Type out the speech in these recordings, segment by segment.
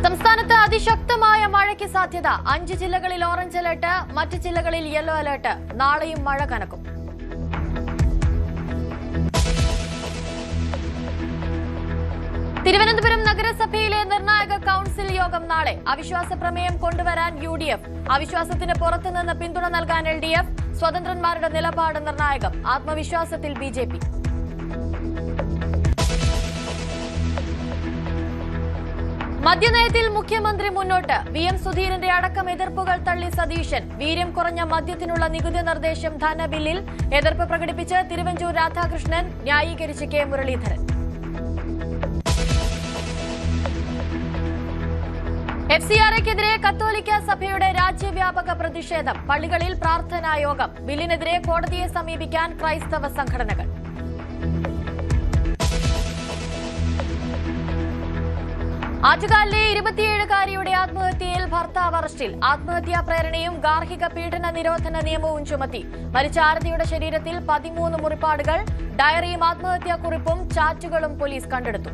സംസ്ഥാനത്ത് അതിശക്തമായ മഴയ്ക്ക് സാധ്യത. 5 ജില്ലകളിൽ ഓറഞ്ച് അലർട്ട്, മറ്റ് ജില്ലകളിൽ യെല്ലോ അലർട്ട്. നാളെയും മഴ കനക്കും. തിരുവനന്തപുരം നഗരസഭയിലെ നിർണായക കൌൺസിൽ യോഗം നാളെ. അവിശ്വാസ പ്രമേയം കൊണ്ടുവരാൻ UDF. അവിശ്വാസത്തിന് പുറത്തുനിന്ന് പിന്തുണ നൽകാൻ LDF. സ്വതന്ത്രന്മാരുടെ നിലപാട് നിർണായകം. ആത്മവിശ്വാസത്തിൽ BJP. മദ്യനയത്തിൽ മുഖ്യമന്ത്രി മുന്നോട്ട്. VM സുധീരന്റെ അടക്കം എതിർപ്പുകൾ തള്ളി സതീശൻ. വീര്യം കുറഞ്ഞ മദ്യത്തിനുള്ള നികുതി നിർദ്ദേശം ധനബില്ലിൽ. എതിർപ്പ് പ്രകടിപ്പിച്ച് തിരുവഞ്ചൂർ രാധാകൃഷ്ണൻ. ന്യായീകരിച്ച് K മുരളീധരൻ. FCRAയ്ക്കെതിരെ കത്തോലിക്ക സഭയുടെ രാജ്യവ്യാപക പ്രതിഷേധം. പള്ളികളിൽ പ്രാർത്ഥനായോഗം. ബില്ലിനെതിരെ കോടതിയെ സമീപിക്കാൻ ക്രൈസ്തവ സംഘടനകൾ. ആറ്റുകാലിലെ 27-കാരിയുടെ ആത്മഹത്യയിൽ ഭർത്താവ് അറസ്റ്റിൽ. ആത്മഹത്യാ പ്രേരണയും ഗാർഹിക പീഡന നിരോധന നിയമവും ചുമത്തി. മരിച്ച ആരതിയുടെ ശരീരത്തിൽ 13 മുറിപ്പാടുകൾ. ഡയറിയും ആത്മഹത്യാക്കുറിപ്പും ചാറ്റുകളും പോലീസ് കണ്ടെടുത്തു.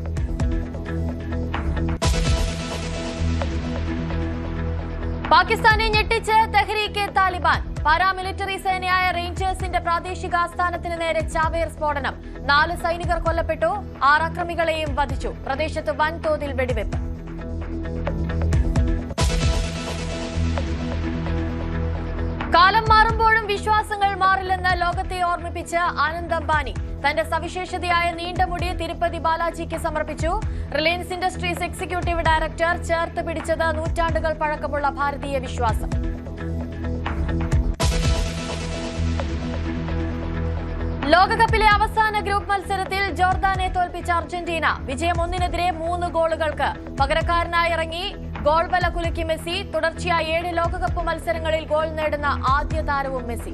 പാകിസ്ഥാനെ ഞെട്ടിച്ച് തെഹ്രീക്കെ താലിബാൻ. പാരാമിലിറ്ററി സേനയായ റേഞ്ചേഴ്സിന്റെ പ്രാദേശിക ആസ്ഥാനത്തിന് നേരെ ചാവേർ സ്ഫോടനം. 4 സൈനികർ കൊല്ലപ്പെട്ടു. 6 അക്രമികളെയും വധിച്ചു. പ്രദേശത്ത് വൻതോതിൽ വെടിവെപ്പ്. കാലം മാറുമ്പോഴും വിശ്വാസങ്ങൾ മാറില്ലെന്ന് ലോകത്തെ ഓർമ്മിപ്പിച്ച് ആനന്ദ് അംബാനി. തന്റെ സവിശേഷതയായ നീണ്ട മുടി തിരുപ്പതി ബാലാജിക്ക് സമർപ്പിച്ചു. റിലയൻസ് ഇൻഡസ്ട്രീസ് എക്സിക്യൂട്ടീവ് ഡയറക്ടർ ചേർത്ത് പിടിച്ചത് നൂറ്റാണ്ടുകൾ പഴക്കമുള്ള ഭാരതീയ വിശ്വാസം. ലോകകപ്പിലെ അവസാന ഗ്രൂപ്പ് മത്സരത്തിൽ ജോർദാനെ തോൽപ്പിച്ച അർജന്റീന. വിജയം 1-നെതിരെ 3 ഗോളുകൾക്ക്. പകരക്കാരനായി ഇറങ്ങി ഗോൾവല കുലുക്കി മെസ്സി. തുടർച്ചയായി 7 ലോകകപ്പ് മത്സരങ്ങളിൽ ഗോൾ നേടുന്ന ആദ്യ താരവും മെസ്സി.